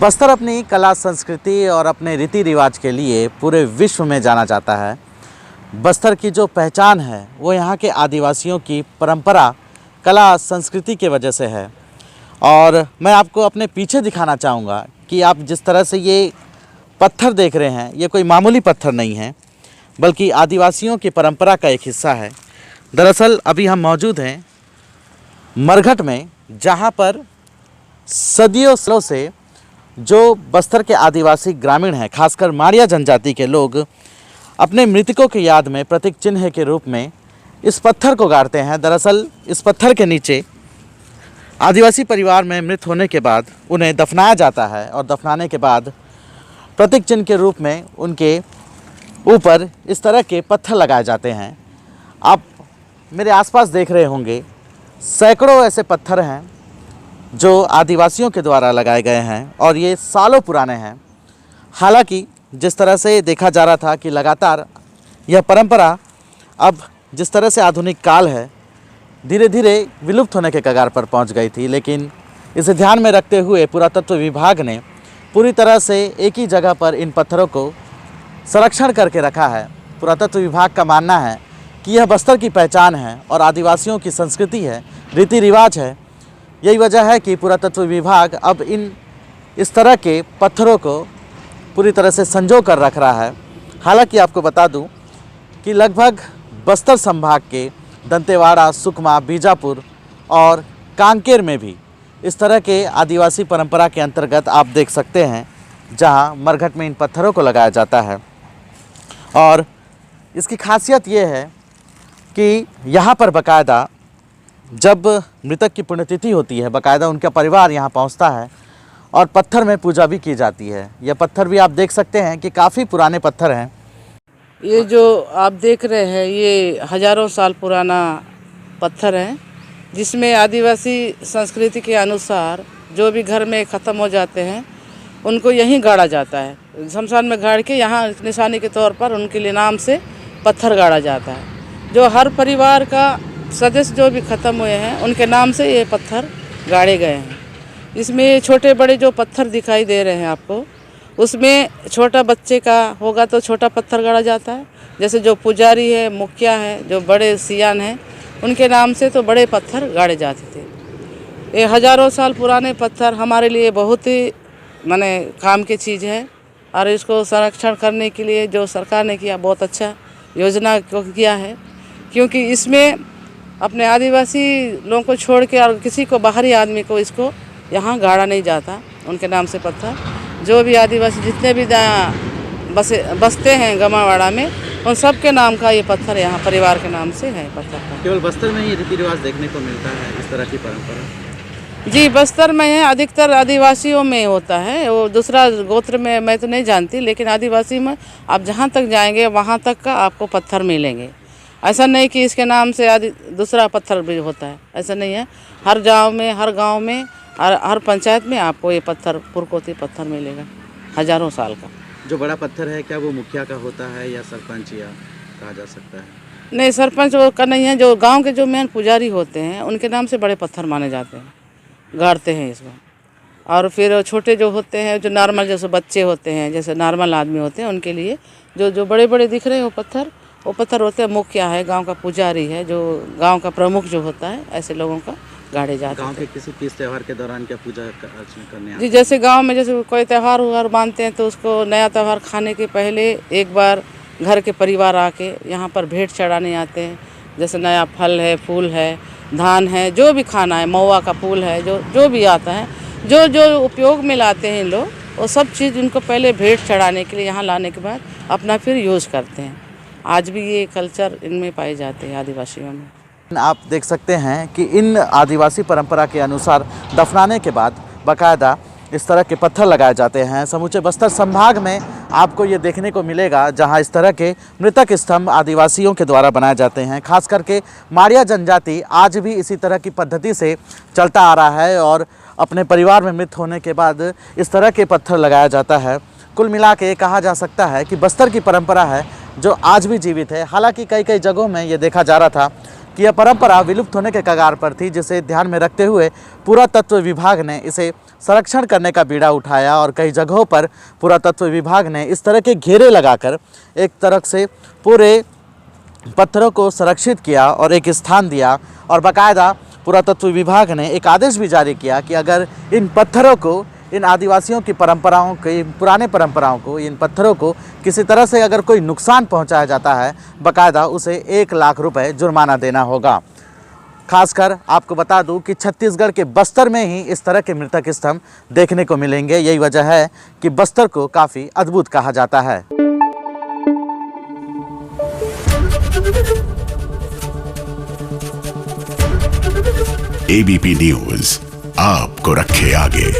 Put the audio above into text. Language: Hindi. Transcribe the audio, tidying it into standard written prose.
बस्तर अपनी कला संस्कृति और अपने रीति रिवाज के लिए पूरे विश्व में जाना जाता है। बस्तर की जो पहचान है वो यहाँ के आदिवासियों की परंपरा, कला, संस्कृति के वजह से है। और मैं आपको अपने पीछे दिखाना चाहूँगा कि आप जिस तरह से ये पत्थर देख रहे हैं, ये कोई मामूली पत्थर नहीं है, बल्कि आदिवासियों की परंपरा का एक हिस्सा है। दरअसल अभी हम मौजूद हैं मरघट में, जहाँ पर सदियों से जो बस्तर के आदिवासी ग्रामीण हैं, खासकर माड़िया जनजाति के लोग, अपने मृतकों की याद में प्रतीक चिन्ह के रूप में इस पत्थर को गाड़ते हैं। दरअसल इस पत्थर के नीचे आदिवासी परिवार में मृत होने के बाद उन्हें दफनाया जाता है और दफनाने के बाद प्रतीक चिन्ह के रूप में उनके ऊपर इस तरह के पत्थर लगाए जाते हैं। आप मेरे आसपास देख रहे होंगे सैकड़ों ऐसे पत्थर हैं जो आदिवासियों के द्वारा लगाए गए हैं और ये सालों पुराने हैं। हालांकि जिस तरह से देखा जा रहा था कि लगातार यह परंपरा अब जिस तरह से आधुनिक काल है, धीरे धीरे विलुप्त होने के कगार पर पहुंच गई थी, लेकिन इसे ध्यान में रखते हुए पुरातत्व विभाग ने पूरी तरह से एक ही जगह पर इन पत्थरों को संरक्षण करके रखा है। पुरातत्व विभाग का मानना है कि यह बस्तर की पहचान है और आदिवासियों की संस्कृति है, रीति रिवाज है। यही वजह है कि पुरातत्व विभाग अब इस तरह के पत्थरों को पूरी तरह से संजो कर रख रहा है। हालांकि आपको बता दूं कि लगभग बस्तर संभाग के दंतेवाड़ा, सुकमा, बीजापुर और कांकेर में भी इस तरह के आदिवासी परंपरा के अंतर्गत आप देख सकते हैं, जहां मरघट में इन पत्थरों को लगाया जाता है। और इसकी खासियत ये है कि यहाँ पर बाकायदा जब मृतक की पुण्यतिथि होती है, बाकायदा उनका परिवार यहाँ पहुँचता है और पत्थर में पूजा भी की जाती है। यह पत्थर भी आप देख सकते हैं कि काफ़ी पुराने पत्थर हैं। ये जो आप देख रहे हैं ये हज़ारों साल पुराना पत्थर है, जिसमें आदिवासी संस्कृति के अनुसार जो भी घर में ख़त्म हो जाते हैं उनको यहीं गाड़ा जाता है। शमशान में गाड़ के यहाँ निशानी के तौर पर उनके लिए नाम से पत्थर गाड़ा जाता है। जो हर परिवार का सदस्य जो भी ख़त्म हुए हैं उनके नाम से ये पत्थर गाड़े गए हैं। इसमें छोटे बड़े जो पत्थर दिखाई दे रहे हैं आपको, उसमें छोटा बच्चे का होगा तो छोटा पत्थर गाड़ा जाता है। जैसे जो पुजारी है, मुखिया है, जो बड़े सियान हैं, उनके नाम से तो बड़े पत्थर गाड़े जाते थे। ये हज़ारों साल पुराने पत्थर हमारे लिए बहुत ही माने काम की चीज़ है और इसको संरक्षण करने के लिए जो सरकार ने किया, बहुत अच्छा योजना को किया है। क्योंकि इसमें अपने आदिवासी लोगों को छोड़ के और किसी को बाहरी आदमी को इसको यहाँ गाड़ा नहीं जाता। उनके नाम से पत्थर जो भी आदिवासी जितने भी बसते हैं गमावाड़ा में, उन सब के नाम का ये पत्थर यहाँ परिवार के नाम से है पत्थर का। केवल बस्तर में ही रीति रिवाज देखने को मिलता है इस तरह की परंपरा? जी, बस्तर में है, अधिकतर आदिवासियों में होता है। वो दूसरा गोत्र में मैं तो नहीं जानती, लेकिन आदिवासी में आप जहाँ तक जाएंगे वहाँ तक का आपको पत्थर मिलेंगे। ऐसा नहीं कि इसके नाम से दूसरा पत्थर भी होता है, ऐसा नहीं है। हर गांव में और हर पंचायत में आपको ये पत्थर, पुरकोती पत्थर मिलेगा हज़ारों साल का। जो बड़ा पत्थर है, क्या वो मुखिया का होता है या सरपंच या कहा जा सकता है? नहीं, सरपंच वो का नहीं है। जो गांव के जो मेन पुजारी होते हैं उनके नाम से बड़े पत्थर माने जाते हैं, गाड़ते हैं इसको। और फिर छोटे जो होते हैं, जो नॉर्मल जैसे बच्चे होते हैं, जैसे नॉर्मल आदमी होते हैं, उनके लिए जो बड़े बड़े दिख रहे हैं वो पत्थर होते हैं। मुखिया है, गांव का पुजारी है, जो गांव का प्रमुख जो होता है, ऐसे लोगों का गाड़े जाते हैं। गांव के किसी तीज त्यौहार के दौरान क्या पूजा अर्चना करने? जी, जैसे गांव में जैसे कोई त्यौहार उहार मानते हैं तो उसको नया त्यौहार खाने के पहले एक बार घर के परिवार आके यहाँ पर भेंट चढ़ाने आते हैं। जैसे नया फल है, फूल है, धान है, जो भी खाना है, महुआ का फूल है, जो भी आता है, जो उपयोग में लाते हैं लोग, वो सब चीज़ उनको पहले भेंट चढ़ाने के लिए यहाँ लाने के बाद अपना फिर यूज़ करते हैं। आज भी ये कल्चर इनमें पाए जाते हैं आदिवासियों में। आप देख सकते हैं कि इन आदिवासी परंपरा के अनुसार दफनाने के बाद बाकायदा इस तरह के पत्थर लगाए जाते हैं। समूचे बस्तर संभाग में आपको ये देखने को मिलेगा, जहां इस तरह के मृतक स्तंभ आदिवासियों के द्वारा बनाए जाते हैं। खास करके माड़िया जनजाति आज भी इसी तरह की पद्धति से चलता आ रहा है और अपने परिवार में मृत होने के बाद इस तरह के पत्थर लगाया जाता है। कुल मिला के कहा जा सकता है कि बस्तर की परंपरा है जो आज भी जीवित है। हालांकि कई जगहों में ये देखा जा रहा था कि यह परंपरा विलुप्त होने के कगार पर थी, जिसे ध्यान में रखते हुए पुरातत्व विभाग ने इसे संरक्षण करने का बीड़ा उठाया और कई जगहों पर पुरातत्व विभाग ने इस तरह के घेरे लगाकर एक तरह से पूरे पत्थरों को संरक्षित किया और एक स्थान दिया। और बाकायदा पुरातत्व विभाग ने एक आदेश भी जारी किया कि अगर इन पत्थरों को, इन आदिवासियों की परंपराओं की, पुराने परंपराओं को, इन पत्थरों को किसी तरह से अगर कोई नुकसान पहुंचाया जाता है, बाकायदा उसे 1 लाख रुपए जुर्माना देना होगा। खासकर आपको बता दूं कि छत्तीसगढ़ के बस्तर में ही इस तरह के मृतक स्तंभ देखने को मिलेंगे। यही वजह है कि बस्तर को काफ़ी अद्भुत कहा जाता है। एबीपी न्यूज आपको रखे आगे।